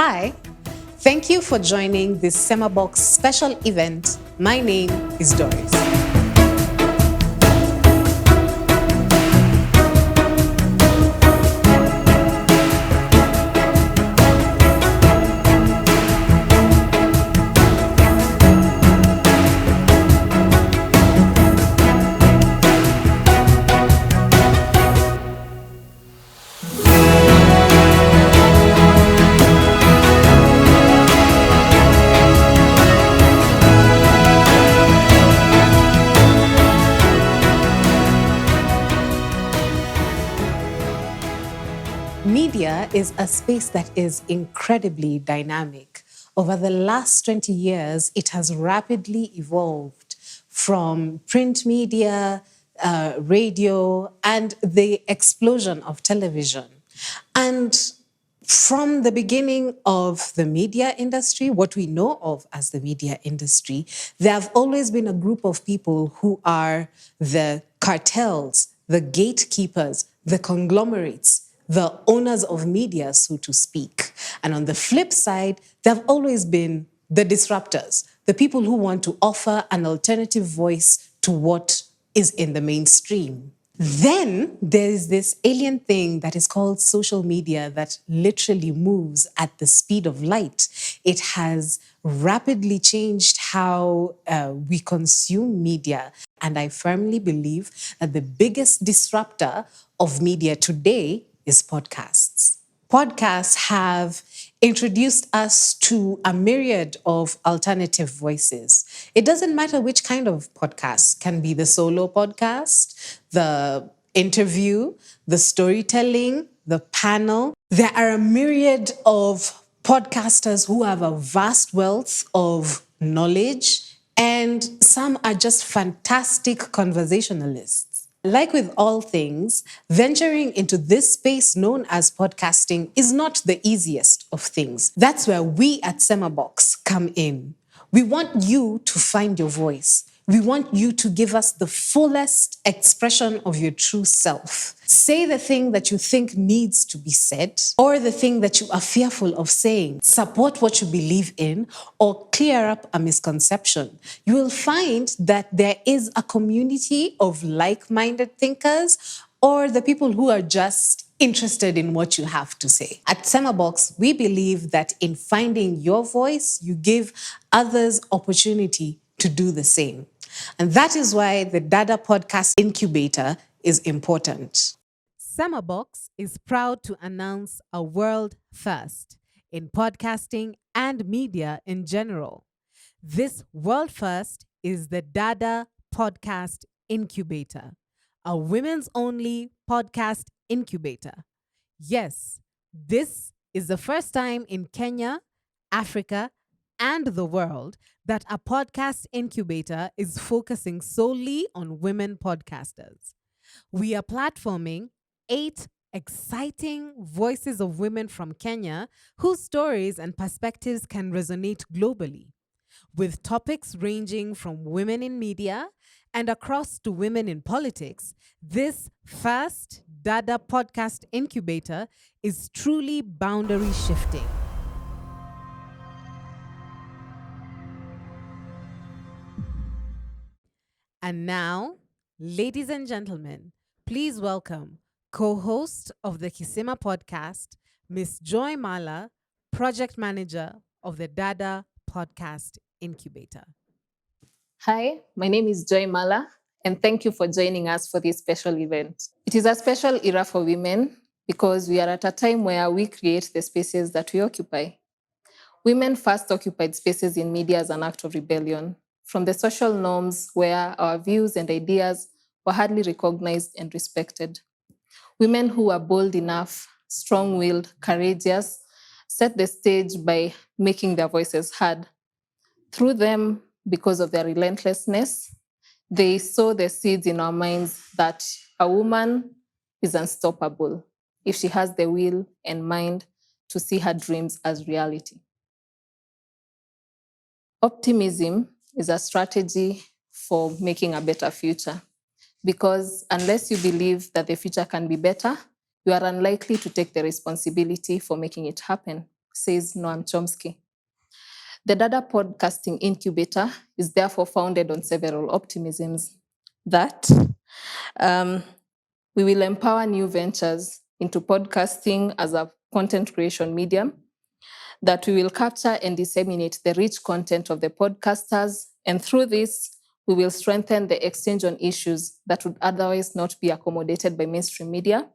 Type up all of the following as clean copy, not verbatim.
Hi, thank you for joining this SemaBOX special event. My name is Doris. Media is a space that is incredibly dynamic. Over the last 20 years, it has rapidly evolved from print media, radio, and the explosion of television. And from the beginning of the media industry, what we know of as the media industry, there have always been a group of people who are the cartels, the gatekeepers, the conglomerates, the owners of media, so to speak. And on the flip side, there have always been the disruptors, the people who want to offer an alternative voice to what is in the mainstream. Then there's this alien thing that is called social media that literally moves at the speed of light. It has rapidly changed how we consume media. And I firmly believe that the biggest disruptor of media today is podcasts. Podcasts have introduced us to a myriad of alternative voices. It doesn't matter which kind of podcast. Can be the solo podcast, the interview, the storytelling, the panel. There are a myriad of podcasters who have a vast wealth of knowledge, and some are just fantastic conversationalists. Like with all things, venturing into this space known as podcasting is not the easiest of things. That's where we at SemaBOX come in. We want you to find your voice. We want you to give us the fullest expression of your true self. Say the thing that you think needs to be said, or the thing that you are fearful of saying. Support what you believe in, or clear up a misconception. You will find that there is a community of like-minded thinkers, or the people who are just interested in what you have to say. At SemaBOX, we believe that in finding your voice, you give others opportunity to do the same. And that is why the Dada Podcast Incubator is important. SemaBOX is proud to announce a world first in podcasting and media in general. This world first is the Dada Podcast Incubator, a women's only podcast incubator. Yes, this is the first time in Kenya, Africa, and the world that a podcast incubator is focusing solely on women podcasters. We are platforming 8 exciting voices of women from Kenya whose stories and perspectives can resonate globally, with topics ranging from women in media and across to women in politics. This first Dada Podcast Incubator is truly boundary shifting. And now, ladies and gentlemen, please welcome co-host of the Kisima podcast, Miss Joy Mala, project manager of the Dada Podcast Incubator. Hi, my name is Joy Mala, and thank you for joining us for this special event. It is a special era for women because we are at a time where we create the spaces that we occupy. Women first occupied spaces in media as an act of rebellion from the social norms where our views and ideas were hardly recognized and respected. Women who were bold enough, strong-willed, courageous, set the stage by making their voices heard. Through them, because of their relentlessness, they sow the seeds in our minds that a woman is unstoppable if she has the will and mind to see her dreams as reality. Optimism is a strategy for making a better future, because unless you believe that the future can be better, you are unlikely to take the responsibility for making it happen. says Noam Chomsky. The Dada Podcasting Incubator is therefore founded on several optimisms that we will empower new ventures into podcasting as a content creation medium, that we will capture and disseminate the rich content of the podcasters, and through this, we will strengthen the exchange on issues that would otherwise not be accommodated by mainstream media,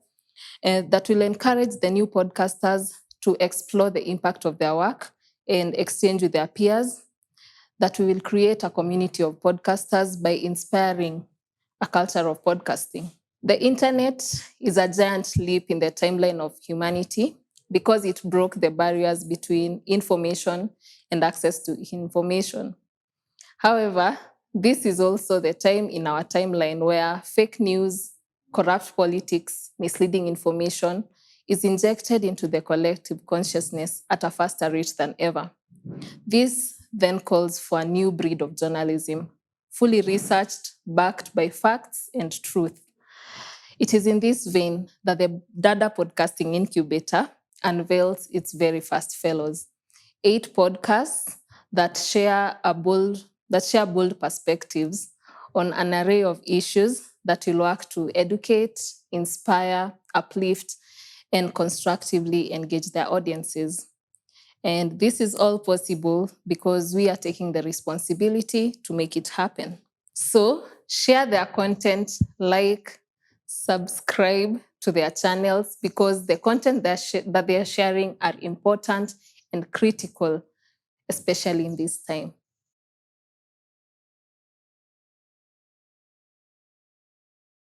and that will encourage the new podcasters to explore the impact of their work and exchange with their peers, that we will create a community of podcasters by inspiring a culture of podcasting. The internet is a giant leap in the timeline of humanity because it broke the barriers between information and access to information. However, this is also the time in our timeline where fake news, corrupt politics, misleading information is injected into the collective consciousness at a faster rate than ever. This then calls for a new breed of journalism, fully researched, backed by facts and truth. It is in this vein that the Dada Podcasting Incubator unveils its very first fellows, 8 podcasts that share bold perspectives on an array of issues that will work to educate, inspire, uplift, and constructively engage their audiences. And this is all possible because we are taking the responsibility to make it happen. So share their content, like, subscribe to their channels, because the content that they are sharing are important and critical, especially in this time.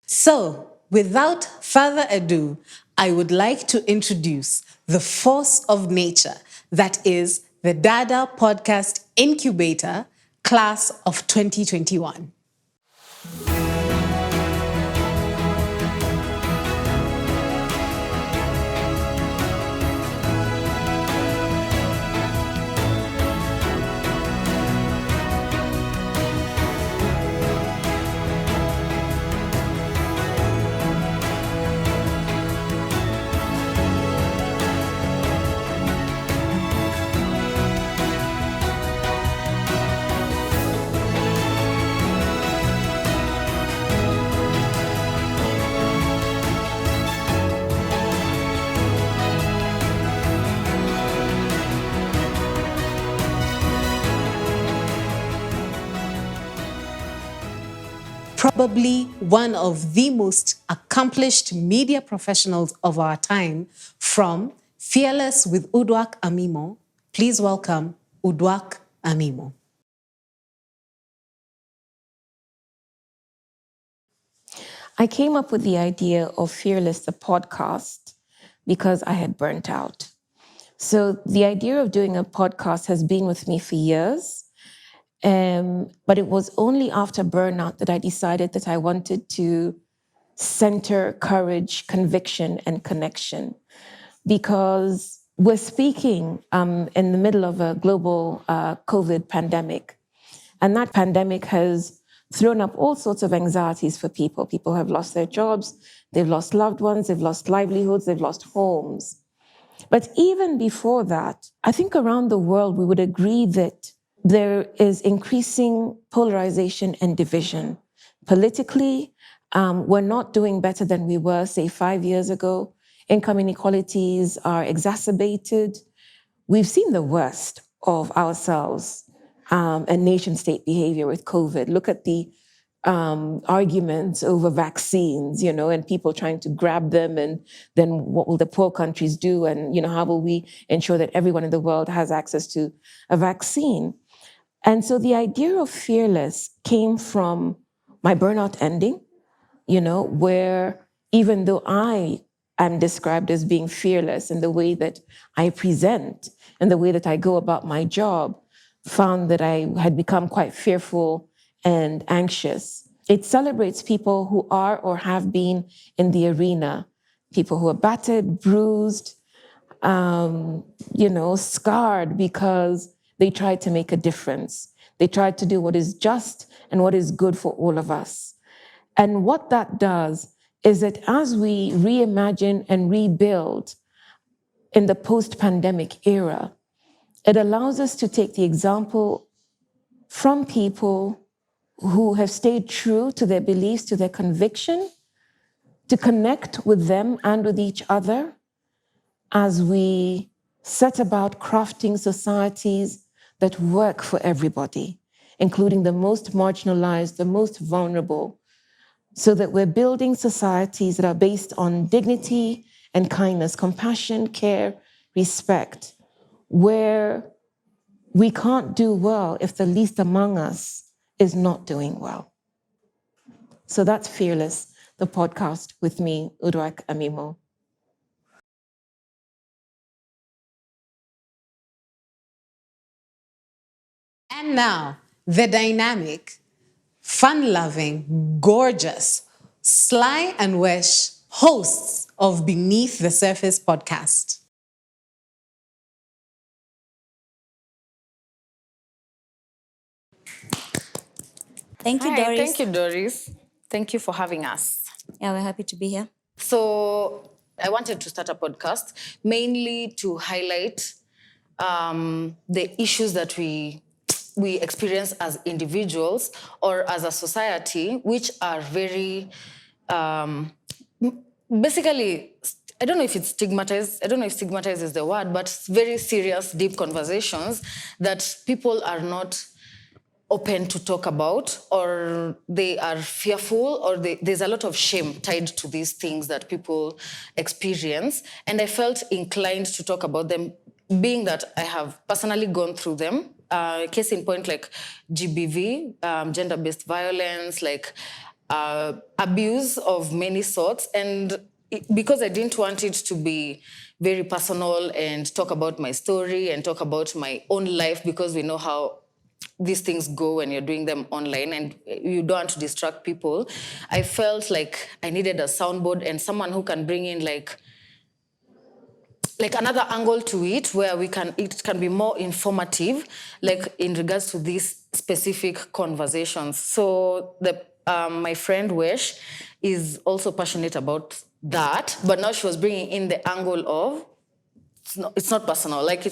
So, without further ado, I would like to introduce the force of nature that is the Dada Podcast Incubator Class of 2021. Probably one of the most accomplished media professionals of our time, from Fearless with Uduak Amimo, please welcome Uduak Amimo. I came up with the idea of Fearless, the podcast, because I had burnt out. So the idea of doing a podcast has been with me for years. But it was only after burnout that I decided that I wanted to center courage, conviction, and connection. Because we're speaking in the middle of a global COVID pandemic. And that pandemic has thrown up all sorts of anxieties for people. People have lost their jobs, they've lost loved ones, they've lost livelihoods, they've lost homes. But even before that, I think around the world we would agree that there is increasing polarization and division. Politically, we're not doing better than we were, say, 5 years ago. Income inequalities are exacerbated. We've seen the worst of ourselves and nation-state behavior with COVID. Look at the arguments over vaccines, and people trying to grab them, and then what will the poor countries do, and how will we ensure that everyone in the world has access to a vaccine? And so the idea of Fearless came from my burnout ending, where even though I am described as being fearless in the way that I present and the way that I go about my job, found that I had become quite fearful and anxious. It celebrates people who are or have been in the arena, people who are battered, bruised, scarred because they tried to make a difference. They tried to do what is just and what is good for all of us. And what that does is that as we reimagine and rebuild in the post-pandemic era, it allows us to take the example from people who have stayed true to their beliefs, to their conviction, to connect with them and with each other as we set about crafting societies that work for everybody, including the most marginalized, the most vulnerable, so that we're building societies that are based on dignity and kindness, compassion, care, respect, where we can't do well if the least among us is not doing well. So that's Fearless, the podcast with me, Uduak Amimo. And now, the dynamic, fun-loving, gorgeous, Sly and Wesh, hosts of Beneath the Surface podcast. Thank you, Hi, Doris. thank you, Doris. Thank you for having us. Yeah, we're happy to be here. So I wanted to start a podcast mainly to highlight the issues that we experience as individuals or as a society, which are very basically, I don't know if it's stigmatized. I don't know if stigmatized is the word, but very serious, deep conversations that people are not open to talk about, or they are fearful, or there's a lot of shame tied to these things that people experience. And I felt inclined to talk about them, being that I have personally gone through them. Case in point, like GBV, gender-based violence, like abuse of many sorts. And because I didn't want it to be very personal and talk about my story and talk about my own life, because we know how these things go when you're doing them online and you don't want to distract people, I felt like I needed a soundboard and someone who can bring in like another angle to it, where it can be more informative, like in regards to these specific conversations. So my friend Wesh is also passionate about that, but now she was bringing in the angle of it's not personal. Like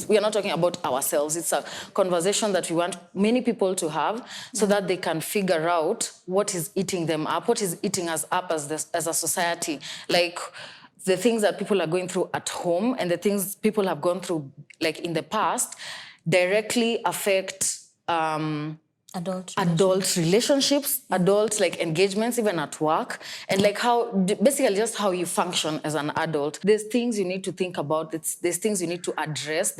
we are not talking about ourselves. It's a conversation that we want many people to have, so that they can figure out what is eating them up, what is eating us up as a society. Like the things that people are going through at home and the things people have gone through like in the past directly affect adult relationships, adult like engagements, even at work, and like how basically just how you function as an adult. There's things you need to think about. There's things you need to address.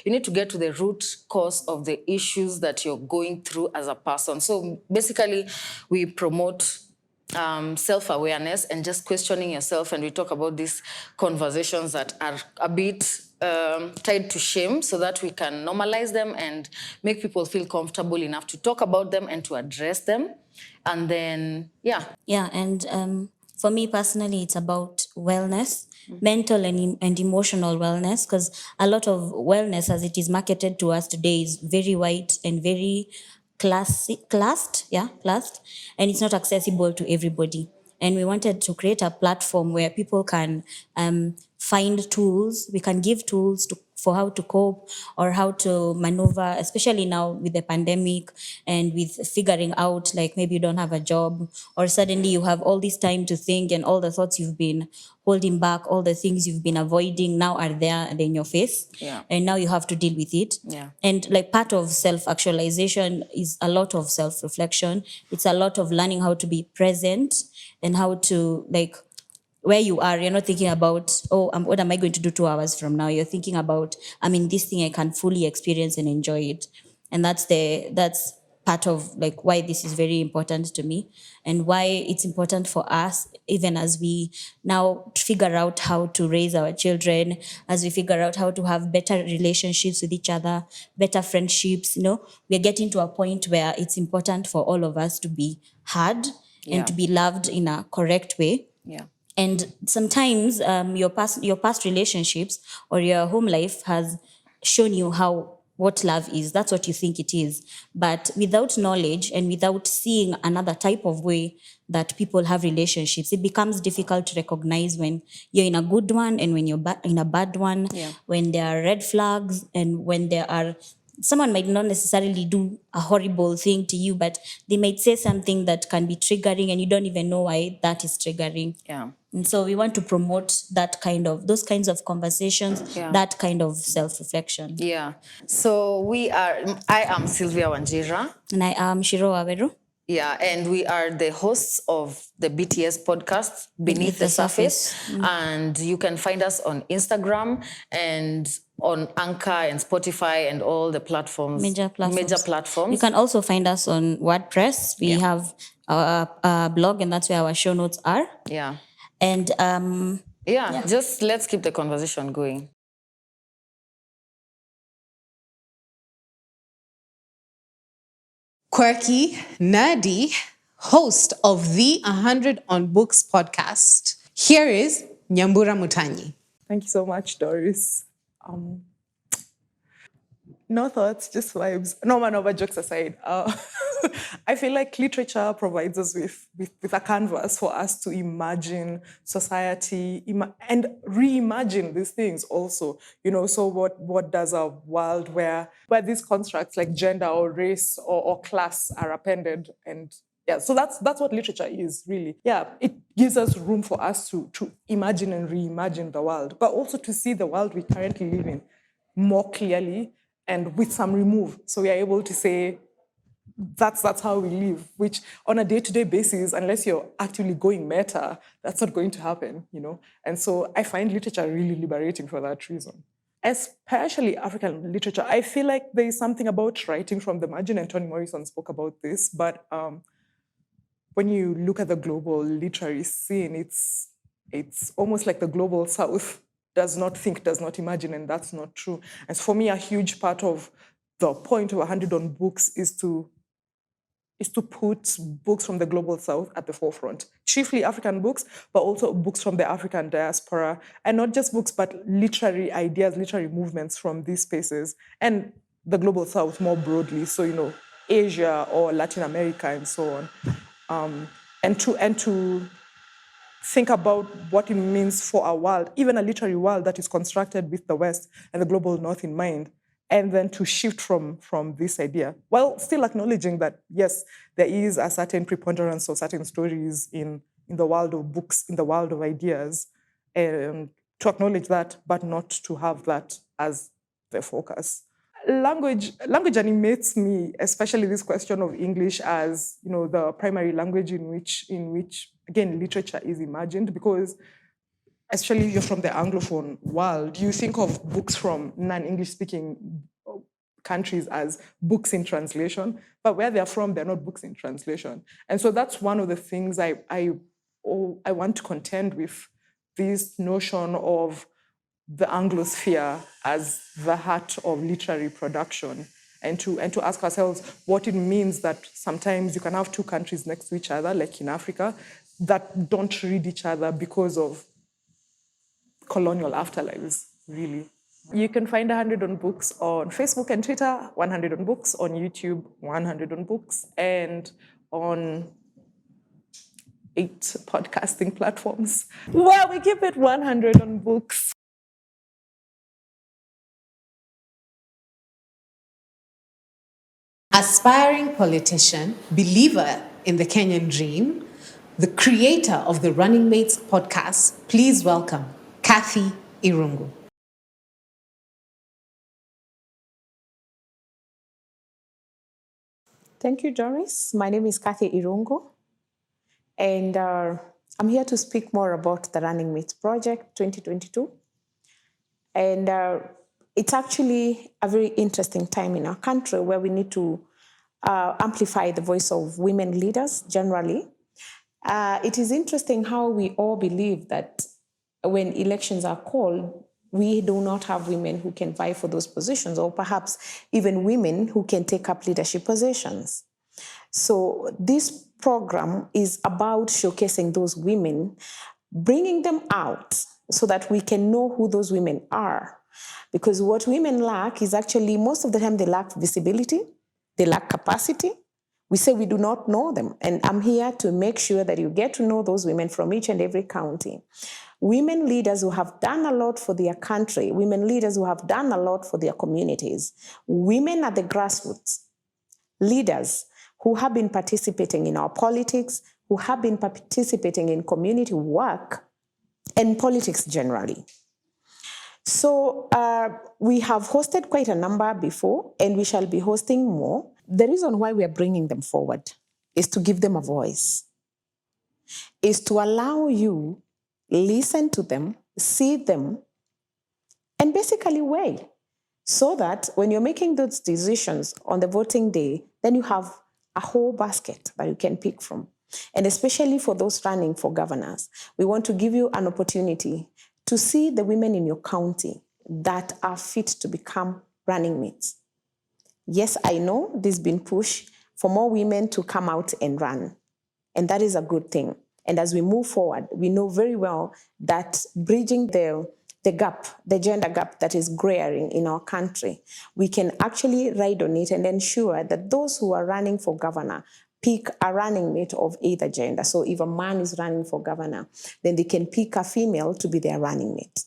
You need to get to the root cause of the issues that you're going through as a person. So basically, we promote self-awareness and just questioning yourself, and we talk about these conversations that are a bit tied to shame, so that we can normalize them and make people feel comfortable enough to talk about them and to address them. And then, yeah. Yeah, and for me personally, it's about wellness, mental and emotional wellness, because a lot of wellness as it is marketed to us today is very white and very classed, and it's not accessible to everybody. And we wanted to create a platform where people can find tools. We can give tools for how to cope or how to maneuver, especially now with the pandemic and with figuring out, like maybe you don't have a job or suddenly you have all this time to think, and all the thoughts you've been holding back, all the things you've been avoiding now are there and in your face. Yeah. And now you have to deal with it. Yeah. And like part of self-actualization is a lot of self-reflection. It's a lot of learning how to be present and how to like where you are. You're not thinking about, what am I going to do 2 hours from now? You're thinking about, this thing I can fully experience and enjoy it. And that's part of like why this is very important to me, and why it's important for us, even as we now figure out how to raise our children, as we figure out how to have better relationships with each other, better friendships. We're getting to a point where it's important for all of us to be heard and to be loved in a correct way. Yeah. And sometimes your past relationships or your home life has shown you how what love is. That's what you think it is. But without knowledge and without seeing another type of way that people have relationships, it becomes difficult to recognize when you're in a good one and when you're in a bad one, when there are red flags and when there are, someone might not necessarily do a horrible thing to you, but they might say something that can be triggering and you don't even know why that is triggering. Yeah. And so we want to promote those kinds of conversations, that kind of self-reflection. Yeah. So I am Sylvia Wanjiru. And I am Shiro Aweru. Yeah, and we are the hosts of the BTS podcast, Beneath the Surface. And you can find us on Instagram and on Anchor and Spotify and all the platforms. Major platforms. You You can also find us on WordPress. We have a blog, and that's where our show notes are. Yeah. And just let's keep the conversation going. Quirky, nerdy, host of the 100 on Books podcast. Here is Nyambura Mutanyi. Thank you so much, Doris. No thoughts, just vibes. No, but jokes aside, I feel like literature provides us with a canvas for us to imagine society and reimagine these things also. So what does a world where these constructs like gender or race or class are appended, and so that's what literature is, really. Yeah, it gives us room for us to imagine and reimagine the world, but also to see the world we currently live in more clearly and with some remove. So we are able to say, that's how we live, which on a day-to-day basis, unless you're actively going meta, that's not going to happen, And so I find literature really liberating for that reason. Especially African literature. I feel like there is something about writing from the margin, and Toni Morrison spoke about this, but when you look at the global literary scene, it's almost like the global South does not think, does not imagine, and that's not true. And for me, a huge part of the point of 100 on Books is to put books from the global South at the forefront, chiefly African books, but also books from the African diaspora, and not just books, but literary ideas, literary movements from these spaces, and the global South more broadly, so, Asia or Latin America and so on, and to think about what it means for a world, even a literary world that is constructed with the West and the global North in mind, and then to shift from this idea, while still acknowledging that, yes, there is a certain preponderance of certain stories in the world of books, in the world of ideas, and to acknowledge that, but not to have that as the focus. Language animates me, especially this question of English as, the primary language in which again, literature is imagined, because especially if you're from the Anglophone world, you think of books from non-English speaking countries as books in translation, but where they're from, they're not books in translation. And so that's one of the things I want to contend with, this notion of the Anglosphere as the heart of literary production, and to ask ourselves what it means that sometimes you can have two countries next to each other, like in Africa, that don't read each other because of colonial afterlives, really. You can find 100 on Books on Facebook and Twitter, 100 on Books on YouTube, 100 on Books, and on 8 podcasting platforms. Well, we keep it 100 on Books. Aspiring politician, believer in the Kenyan dream, the creator of the Running Mates podcast, please welcome Cathy Irungu. Thank you, Doris. My name is Cathy Irungu, and I'm here to speak more about the Running Mates Project 2022. And it's actually a very interesting time in our country where we need to amplify the voice of women leaders generally. It is interesting how we all believe that when elections are called, we do not have women who can vie for those positions, or perhaps even women who can take up leadership positions. So this program is about showcasing those women, bringing them out so that we can know who those women are, Because what women lack is actually, most of the time, they lack visibility, they lack capacity. We say we do not know them. And I'm here to make sure that you get to know those women from each and every county. Women leaders who have done a lot for their country, women leaders who have done a lot for their communities, women at the grassroots, leaders who have been participating in our politics, who have been participating in community work and politics generally. So we have hosted quite a number before, and we shall be hosting more. The reason why we are bringing them forward is to give them a voice, is to allow you listen to them, see them, and basically weigh, so that when you're making those decisions on the voting day, then you have a whole basket that you can pick from. And especially for those running for governors, we want to give you an opportunity to see the women in your county that are fit to become running mates. Yes, I know there's been push for more women to come out and run, and that is a good thing. And as we move forward, we know very well that bridging the gap, the gender gap that is growing in our country, we can actually ride on it and ensure that those who are running for governor pick a running mate of either gender. So if a man is running for governor, then they can pick a female to be their running mate.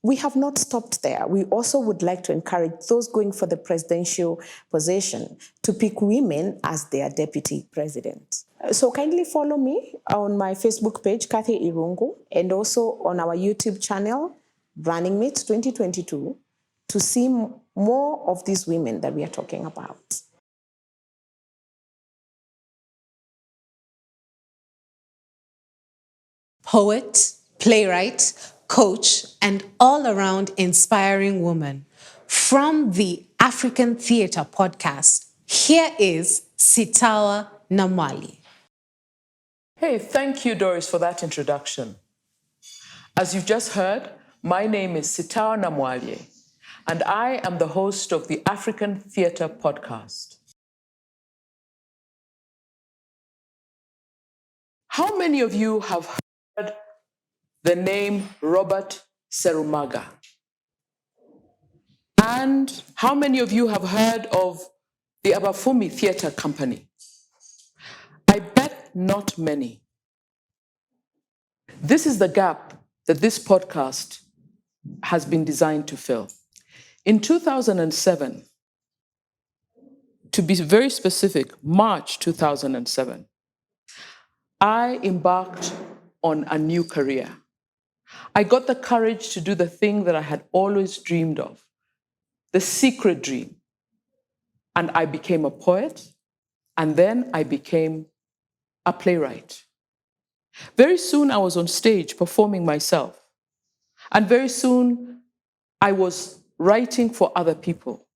We have not stopped there. We also would like to encourage those going for the presidential position to pick women as their deputy president. So kindly follow me on my Facebook page, Cathy Irungu, and also on our YouTube channel, Running Mates 2022, to see more of these women that we are talking about. Poet, playwright, coach, and all-around inspiring woman. From the African Theatre Podcast, here is Sitawa Namwalie. Hey, thank you, Doris, for that introduction. As you've just heard, my name is Sitawa Namwalie, and I am the host of the African Theatre Podcast. How many of you have heard the name Robert Serumaga? And how many of you have heard of the Abafumi Theatre Company? I bet not many. This is the gap that this podcast has been designed to fill. In 2007, to be very specific, March 2007, I embarked on a new career. I got the courage to do the thing that I had always dreamed of, the secret dream. And I became a poet, and then I became a playwright. Very soon I was on stage performing myself. And very soon I was writing for other people.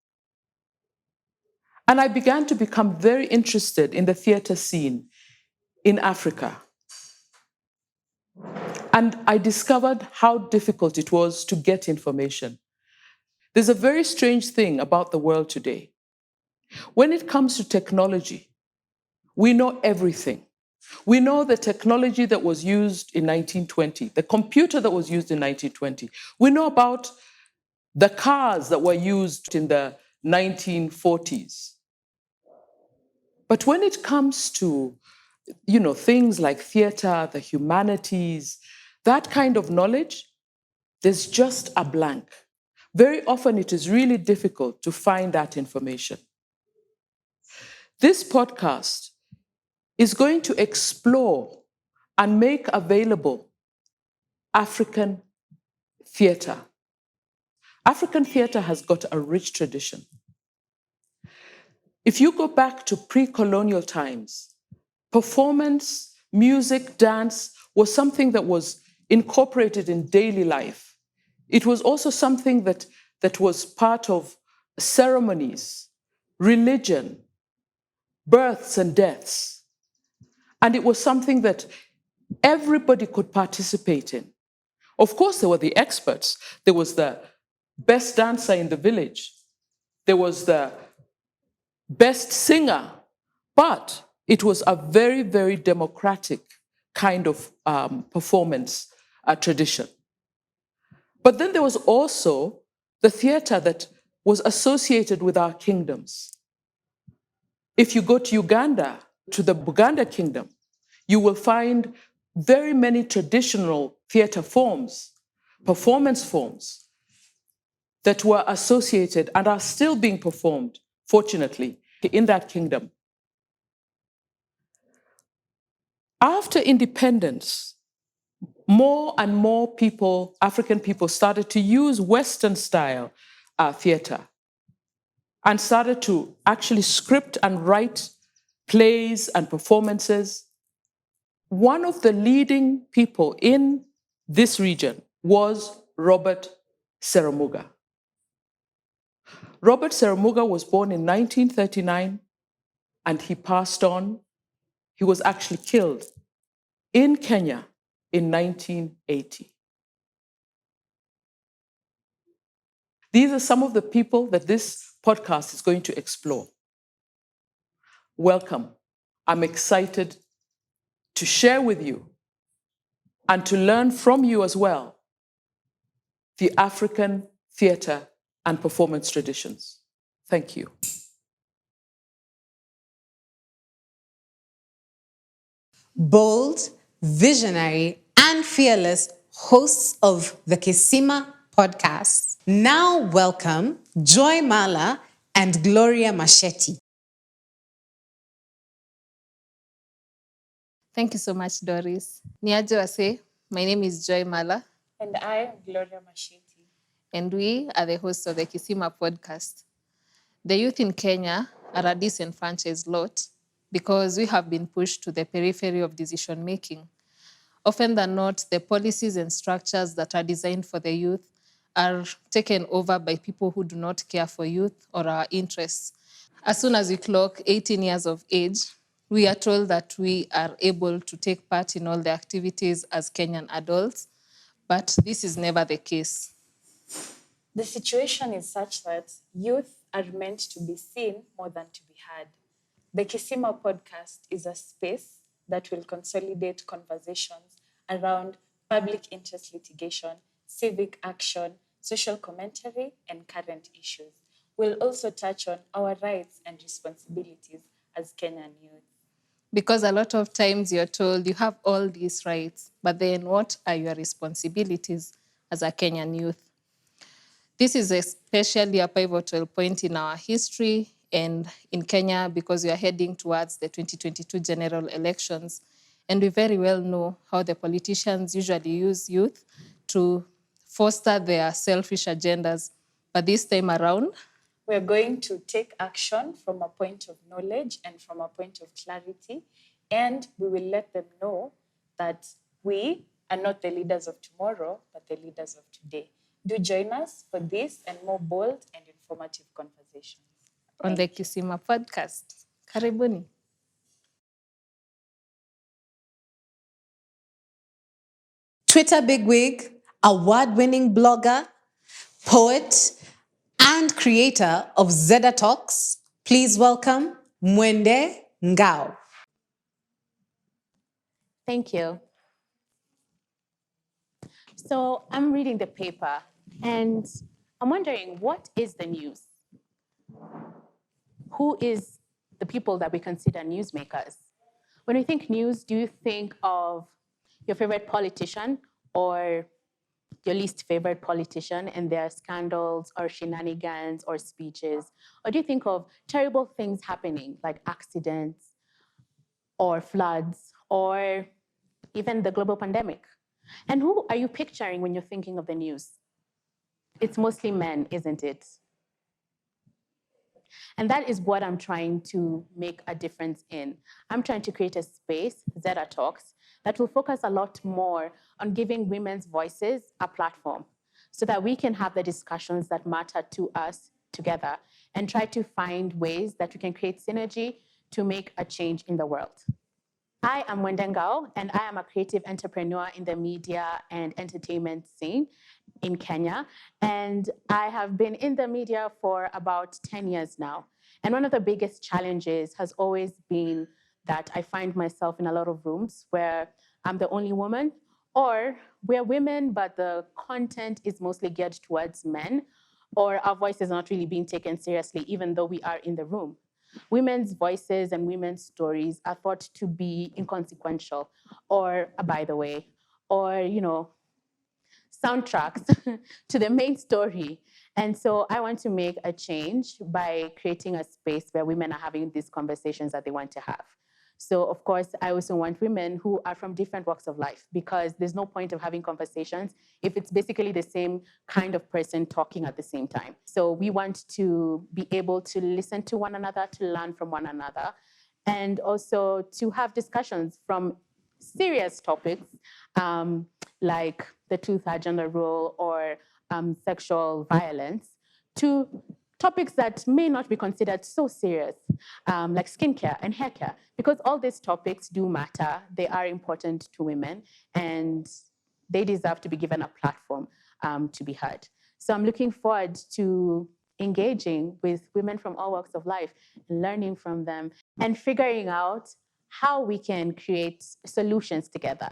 And I began to become very interested in the theater scene in Africa. And I discovered how difficult it was to get information. There's a very strange thing about the world today. When it comes to technology, we know everything. We know the technology that was used in 1920, the computer that was used in 1920. We know about the cars that were used in the 1940s. But when it comes to, things like theater, the humanities, that kind of knowledge, there's just a blank. Very often it is really difficult to find that information. This podcast is going to explore and make available African theater. African theater has got a rich tradition. If you go back to pre-colonial times, performance, music, dance was something that was incorporated in daily life. It was also something that was part of ceremonies, religion, births and deaths. And it was something that everybody could participate in. Of course, there were the experts. There was the best dancer in the village. There was the best singer. But it was a very, very democratic kind of performance tradition. But then there was also the theater that was associated with our kingdoms. If you go to Uganda, to the Buganda kingdom, you will find very many traditional theater forms, performance forms, that were associated and are still being performed, fortunately, in that kingdom. After independence, more and more people, African people, started to use Western style theater and started to actually script and write plays and performances. One of the leading people in this region was Robert Seramuga. Robert Seramuga was born in 1939 and he passed on. He was actually killed in Kenya in 1980. These are some of the people that this podcast is going to explore. Welcome. I'm excited to share with you and to learn from you as well the African theater and performance traditions. Thank you. Bold, visionary, and fearless hosts of the Kisima podcast. Now welcome Joy Mala and Gloria Machete. Thank you so much, Doris. Niaje wase, my name is Joy Mala. And I am Gloria Machete. And we are the hosts of the Kisima podcast. The youth in Kenya are a disenfranchised lot because we have been pushed to the periphery of decision making. Often than not, the policies and structures that are designed for the youth are taken over by people who do not care for youth or our interests. As soon as we clock 18 years of age, we are told that we are able to take part in all the activities as Kenyan adults, but this is never the case. The situation is such that youth are meant to be seen more than to be heard. The Kisima podcast is a space that will consolidate conversations around public interest litigation, civic action, social commentary, and current issues. We'll also touch on our rights and responsibilities as Kenyan youth. Because a lot of times you're told you have all these rights, but then what are your responsibilities as a Kenyan youth? This is especially a pivotal point in our history and in Kenya because we are heading towards the 2022 general elections. And we very well know how the politicians usually use youth to foster their selfish agendas. But this time around, we're going to take action from a point of knowledge and from a point of clarity. And we will let them know that we are not the leaders of tomorrow, but the leaders of today. Do join us for this and more bold and informative conversations. On the Kisima podcast. Karibuni. Twitter bigwig, award-winning blogger, poet, and creator of Zeda Talks, please welcome Mwende Ngao. Thank you. So I'm reading the paper and I'm wondering, what is the news? Who is the people that we consider newsmakers? When we think news, do you think of your favorite politician or your least favorite politician and their scandals or shenanigans or speeches? Or do you think of terrible things happening like accidents or floods or even the global pandemic? And who are you picturing when you're thinking of the news? It's mostly men, isn't it? And that is what I'm trying to make a difference in. I'm trying to create a space, Zeda Talks, that will focus a lot more on giving women's voices a platform so that we can have the discussions that matter to us together and try to find ways that we can create synergy to make a change in the world. I am Mwende Ngao, and I am a creative entrepreneur in the media and entertainment scene in Kenya. And I have been in the media for about 10 years now. And one of the biggest challenges has always been that I find myself in a lot of rooms where I'm the only woman, or we're women, but the content is mostly geared towards men, or our voices are not really being taken seriously, even though we are in the room. Women's voices and women's stories are thought to be inconsequential, or by the way, or, soundtracks to the main story. And so I want to make a change by creating a space where women are having these conversations that they want to have. So, of course, I also want women who are from different walks of life, because there's no point of having conversations if it's basically the same kind of person talking at the same time. So we want to be able to listen to one another, to learn from one another, and also to have discussions from serious topics like the two-third gender rule or sexual violence, to topics that may not be considered so serious, like skincare and hair care, because all these topics do matter. They are important to women, and they deserve to be given a platform to be heard. So I'm looking forward to engaging with women from all walks of life, learning from them, and figuring out how we can create solutions together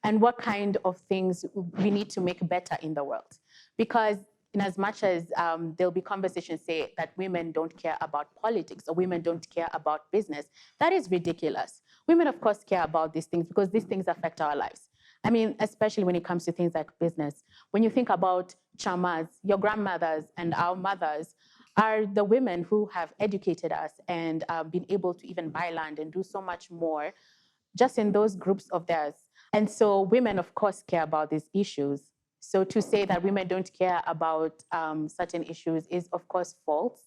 and what kind of things we need to make better in the world. Because in as much as there'll be conversations say that women don't care about politics or women don't care about business, that is ridiculous. Women, of course, care about these things because these things affect our lives. I mean, especially when it comes to things like business. When you think about chamas, your grandmothers and our mothers are the women who have educated us and been able to even buy land and do so much more just in those groups of theirs. And so women, of course, care about these issues. So to say that women don't care about certain issues is, of course, false.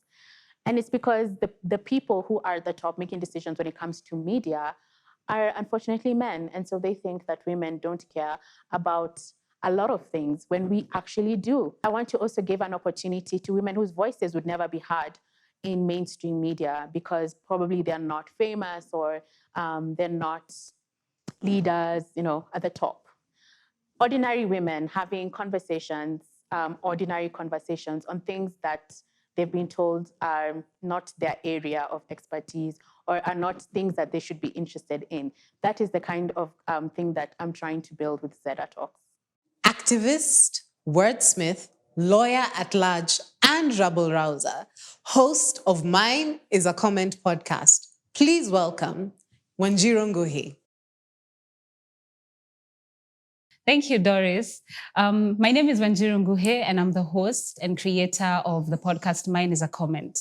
And it's because the people who are at the top making decisions when it comes to media are unfortunately men. And so they think that women don't care about a lot of things when we actually do. I want to also give an opportunity to women whose voices would never be heard in mainstream media because probably they're not famous or they're not leaders, at the top. Ordinary women having conversations, ordinary conversations on things that they've been told are not their area of expertise or are not things that they should be interested in. That is the kind of thing that I'm trying to build with Zeta Talks. Activist, wordsmith, lawyer at large, and rabble rouser, host of Mine is a Comment podcast. Please welcome Wanjiru Nguhi. Thank you, Doris. My name is Wanjiru Nguhi, and I'm the host and creator of the podcast Mine is a Comment.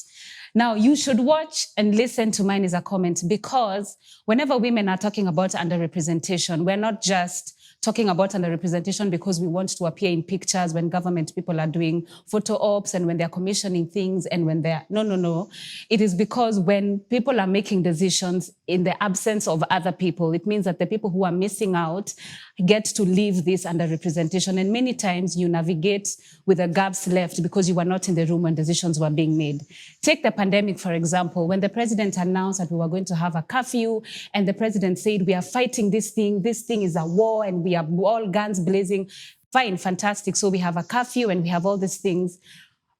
Now, you should watch and listen to Mine is a Comment because whenever women are talking about underrepresentation, we're not just talking about underrepresentation because we want to appear in pictures when government people are doing photo ops and when they're commissioning things and when they're... No. It is because when people are making decisions in the absence of other people, it means that the people who are missing out get to live this underrepresentation. And many times you navigate with the gaps left because you were not in the room when decisions were being made. Take the pandemic, for example, when the president announced that we were going to have a curfew and the president said, we are fighting this thing is a war and we are all guns blazing. Fine, fantastic. So we have a curfew and we have all these things.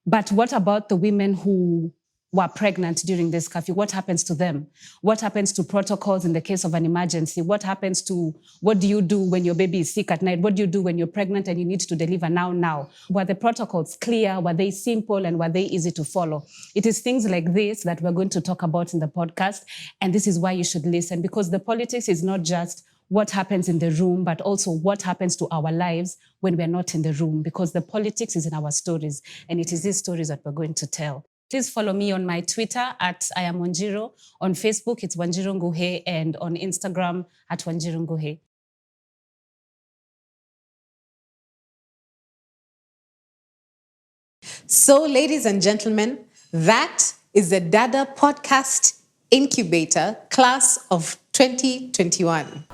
But what about the women who were pregnant during this curfew? What happens to them? What happens to protocols in the case of an emergency? What do you do when your baby is sick at night? What do you do when you're pregnant and you need to deliver now? Were the protocols clear? Were they simple? And were they easy to follow? It is things like this that we're going to talk about in the podcast. And this is why you should listen, because the politics is not just what happens in the room, but also what happens to our lives when we're not in the room, because the politics is in our stories. And it is these stories that we're going to tell. Please follow me on my Twitter at I am Wanjiru. On Facebook, it's Wanjiru Nguhi, and on Instagram at Wanjiru Nguhi. So, ladies and gentlemen, that is the Dada Podcast Incubator Class of 2021.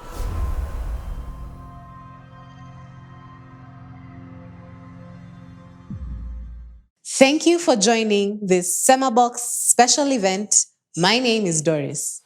Thank you for joining this SemaBOX special event. My name is Doris.